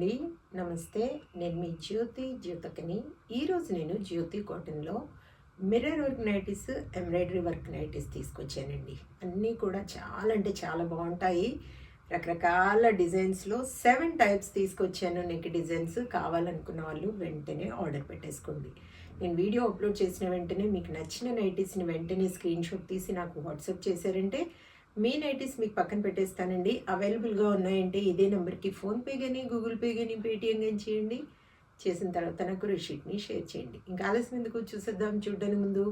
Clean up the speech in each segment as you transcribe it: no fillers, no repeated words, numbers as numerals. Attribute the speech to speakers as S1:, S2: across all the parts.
S1: అండి. నమస్తే. నేను మీ జ్యోతకని. ఈరోజు నేను జ్యోతి కాటన్లో mirror work nighties, embroidery work nighties తీసుకొచ్చానండి. అన్నీ కూడా చాలా అంటే చాలా బాగుంటాయి. రకరకాల డిజైన్స్లో 7 టైప్స్ తీసుకొచ్చాను. నెక్ డిజైన్స్ కావాలనుకున్న వాళ్ళు వెంటనే ఆర్డర్ పెట్టేసుకోండి. నేను వీడియో అప్లోడ్ చేసిన వెంటనే మీకు నచ్చిన నైటీస్ని వెంటనే స్క్రీన్ షాట్ తీసి నాకు వాట్సాప్ చేశారంటే మీ నైటీస్ మీకు పక్కన పెట్టేస్తానండి. అవైలబుల్గా ఉన్నాయంటే ఇదే నెంబర్కి ఫోన్పే కానీ, గూగుల్ పే కానీ, పేటిఎం కానీ చేయండి. చేసిన తర్వాత నాకు రిషీట్ని షేర్ చేయండి. ఇంకా ఆలస్యం ఎందుకు, చూసేద్దాం. చూడడానికి ముందు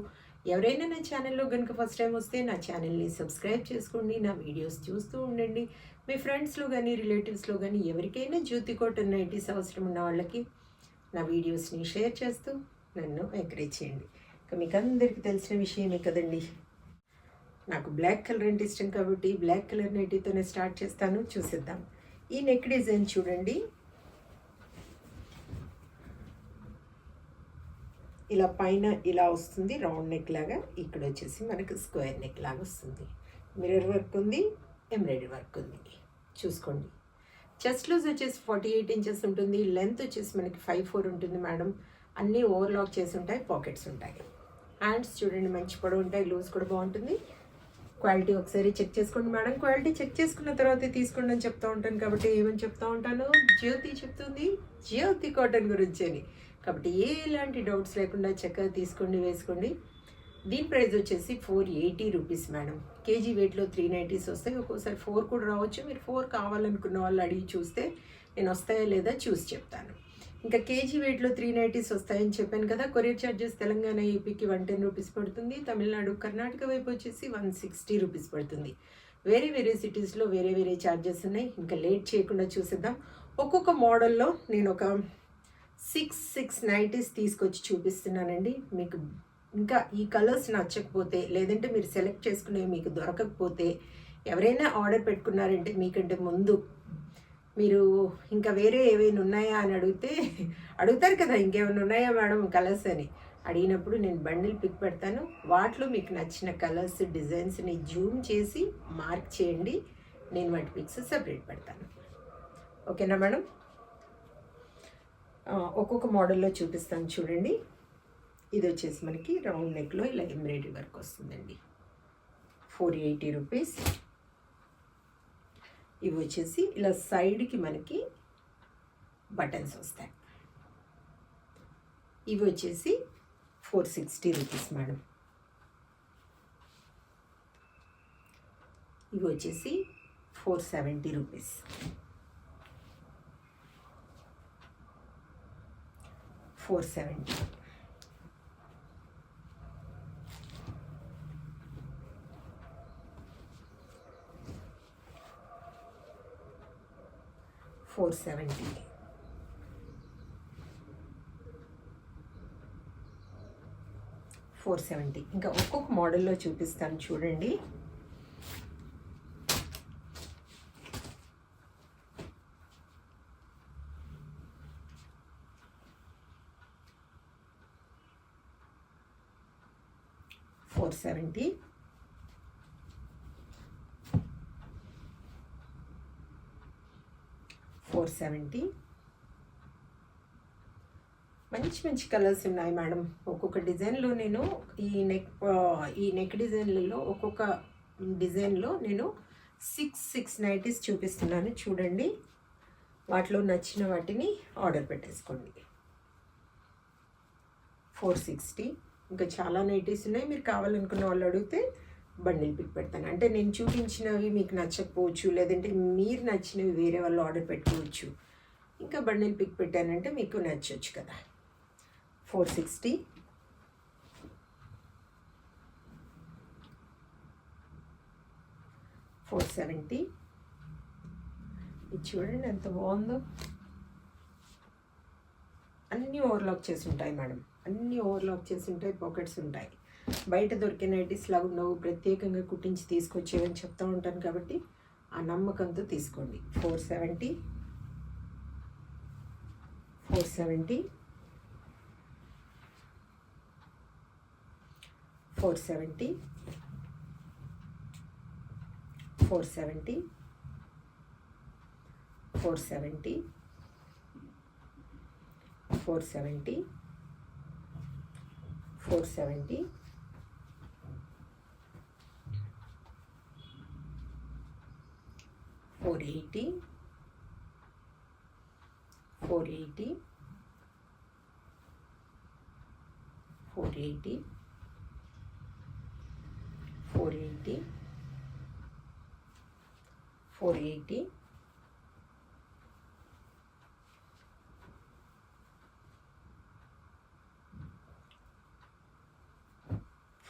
S1: ఎవరైనా నా ఛానల్లో కనుక ఫస్ట్ టైం వస్తే నా ఛానల్ని సబ్స్క్రైబ్ చేసుకోండి. నా వీడియోస్ చూస్తూ ఉండండి. మీ ఫ్రెండ్స్లో కానీ, రిలేటివ్స్లో కానీ ఎవరికైనా జ్యోతి కాటన్ నైటీస్ అవసరం ఉన్న వాళ్ళకి నా వీడియోస్ని షేర్ చేస్తూ నన్ను ఎంకరేజ్ చేయండి. ఇంకా మీకు అందరికీ తెలిసిన విషయమే కదండి, నాకు బ్లాక్ కలర్ అంటే ఇష్టం కాబట్టి బ్లాక్ కలర్ నైటీతోనే స్టార్ట్ చేస్తాను. చూసేద్దాం. ఈ నెక్ డిజైన్ చూడండి. ఇలా పైన ఇలా వస్తుంది రౌండ్ నెక్ లాగా. ఇక్కడ వచ్చేసి మనకు స్క్వేర్ నెక్ లాగా వస్తుంది. మిర్రర్ వర్క్ ఉంది, ఎంబ్రాయిడరీ వర్క్ ఉంది. చూసుకోండి. చెస్ట్ లూజ్ వచ్చేసి 48 ఇంచెస్ ఉంటుంది. లెంత్ వచ్చేసి మనకి 5'4" ఉంటుంది మేడం. అన్నీ ఓవర్లాక్ చేసి ఉంటాయి, పాకెట్స్ ఉంటాయి. హ్యాండ్స్ చూడండి, మంచి పొడవు ఉంటాయి, లూజ్ కూడా బాగుంటుంది. క్వాలిటీ ఒకసారి చెక్ చేసుకోండి మేడం. క్వాలిటీ చెక్ చేసుకున్న తర్వాత తీసుకోండి అని చెప్తూ ఉంటాను కాబట్టి ఏమని చెప్తూ ఉంటాను, జ్యోతి చెప్తుంది జ్యోతి కాటన్ గురించి అని. కాబట్టి ఎలాంటి డౌట్స్ లేకుండా చక్కగా తీసుకోండి, వేసుకోండి. దీని ప్రైస్ వచ్చేసి 480 రూపీస్ మేడం. కేజీ వెయిట్లో 3 నైటీస్ వస్తాయి. ఒక్కోసారి 4 కూడా రావచ్చు. మీరు 4 కావాలనుకున్న వాళ్ళు అడిగి చూస్తే నేను వస్తాయా లేదా చూసి చెప్తాను. ఇంకా కేజీ వెయిట్లో 3 నైటీస్ వస్తాయని చెప్పాను కదా. కొరియర్ ఛార్జెస్ తెలంగాణ, ఏపీకి 110 రూపీస్ పడుతుంది. తమిళనాడు, కర్ణాటక వైపు వచ్చేసి 160 రూపీస్ పడుతుంది. వేరే సిటీస్లో వేరే ఛార్జెస్ ఉన్నాయి. ఇంకా లేట్ చేయకుండా చూసేద్దాం. ఒక్కొక్క మోడల్లో నేను ఒక 6 నైటీస్ తీసుకొచ్చి చూపిస్తున్నానండి. మీకు ఇంకా ఈ కలర్స్ నచ్చకపోతే, లేదంటే మీరు సెలెక్ట్ చేసుకునేవి మీకు దొరకకపోతే, ఎవరైనా ఆర్డర్ పెట్టుకున్నారంటే మీకంటే ముందు మీరు ఇంకా వేరే ఏవైనా ఉన్నాయా అని అడుగుతారు కదా, ఇంకేమైనా ఉన్నాయా మేడం కలర్స్ అని. అడిగినప్పుడు నేను బండిల్ పిక్ పెడతాను. వాటిలో మీకు నచ్చిన కలర్స్, డిజైన్స్ని జూమ్ చేసి మార్క్ చేయండి. నేను వాటి పిక్స్ సెపరేట్ పెడతాను. ఓకేనా మేడం? ఒక్కొక్క మోడల్లో చూపిస్తాను చూడండి. ఇది వచ్చేసి మనకి రౌండ్ నెక్లో ఇలా ఎంబ్రాయిడరీ వర్క్ వస్తుందండి. 480 రూపీస్. ఇవి వచ్చేసి ఇలా సైడ్కి మనకి బటన్స్ వస్తాయి. ఇవి వచ్చేసి 460 రూపీస్ మేడం. ఇవి వచ్చేసి 470 రూపీస్. 470. $470. ఇంకా ఒక్కొక్క మోడల్లో చూపిస్తాను చూడండి. $470. $470. మంచి కలర్స్ ఉన్నాయి మేడం. ఒక్కొక్క డిజైన్లో నేను ఈ నెక్ డిజైన్లలో ఒక్కొక్క డిజైన్లో నేను 6 నైటీస్ చూపిస్తున్నాను చూడండి. వాటిలో నచ్చిన వాటిని ఆర్డర్ పెట్టేసుకోండి. 460. ఇంకా చాలా నైటీస్ ఉన్నాయి. మీరు కావాలనుకున్న వాళ్ళు అడిగితే బండిల్ పిక్ పెడతాను. అంటే నేను చూపించినవి మీకు నచ్చకపోవచ్చు, లేదంటే మీరు నచ్చినవి వేరే వాళ్ళు ఆర్డర్ పెట్టుకోవచ్చు. ఇంకా బండిల్ పిక్ పెట్టానంటే మీకు నచ్చవచ్చు కదా. 460. 470. ఇది చూడండి ఎంత బాగుందో. అన్నీ ఓవర్లాక్ చేసి ఉంటాయి మేడం. అన్నీ ఓవర్లాక్ చేసి ఉంటాయి, పాకెట్స్ ఉంటాయి. బయట దొరికే నైటీస్ లాగా ఉండవు. ప్రత్యేకంగా కుట్టించి తీసుకొచ్చేవని చెప్తూ ఉంటాను కాబట్టి ఆ నమ్మకంతో తీసుకోండి. 470. 470. 470. 470. 470. 470, 470, 480, 480, 480, 480, 480,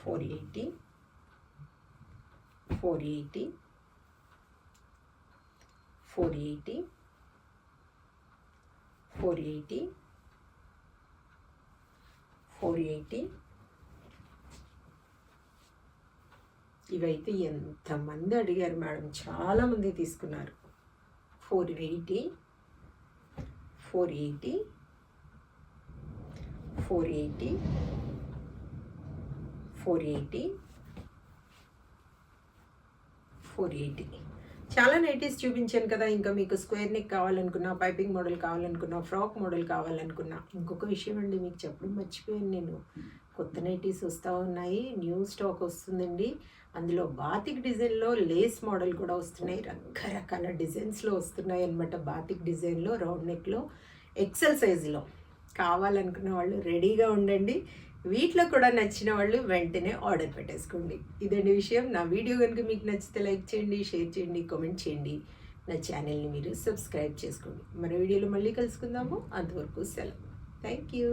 S1: 480, 480, 480, 480, 480. ఇవైతే ఎంతమంది అడిగారు మేడం, చాలామంది తీసుకున్నారు. 480, 480, 480, 480, 480. చాలా నైటీస్ చూపించాను కదా. ఇంకా మీకు స్క్వేర్ నెక్ కావాలనుకున్నా, పైపింగ్ మోడల్ కావాలనుకున్నా, ఫ్రాక్ మోడల్ కావాలనుకున్నా. ఇంకొక విషయం అండి, మీకు చెప్పడం మర్చిపోయాను నేను. కొత్త నైటీస్ వస్తూ ఉన్నాయి, న్యూ స్టాక్ వస్తుందండి. అందులో బాతిక్ డిజైన్లో లేస్ మోడల్ కూడా వస్తున్నాయి. రకరకాల డిజైన్స్లో వస్తున్నాయి అన్నమాట. బాతిక్ డిజైన్లో, రౌండ్ నెక్లో, ఎక్సెల్ సైజులో కావాలనుకున్న వాళ్ళు రెడీగా ఉండండి. వీటిలో కూడా నచ్చిన వాళ్ళు వెంటనే ఆర్డర్ పెట్టేసుకోండి. ఇదండి విషయం. నా వీడియో కనుక మీకు నచ్చితే లైక్ చేయండి, షేర్ చేయండి, కామెంట్ చేయండి. నా ఛానల్ని మీరు సబ్స్క్రైబ్ చేసుకోండి. మరో వీడియోలో మళ్ళీ కలుసుకుందాము. అంతవరకు సెలవు. Thank you.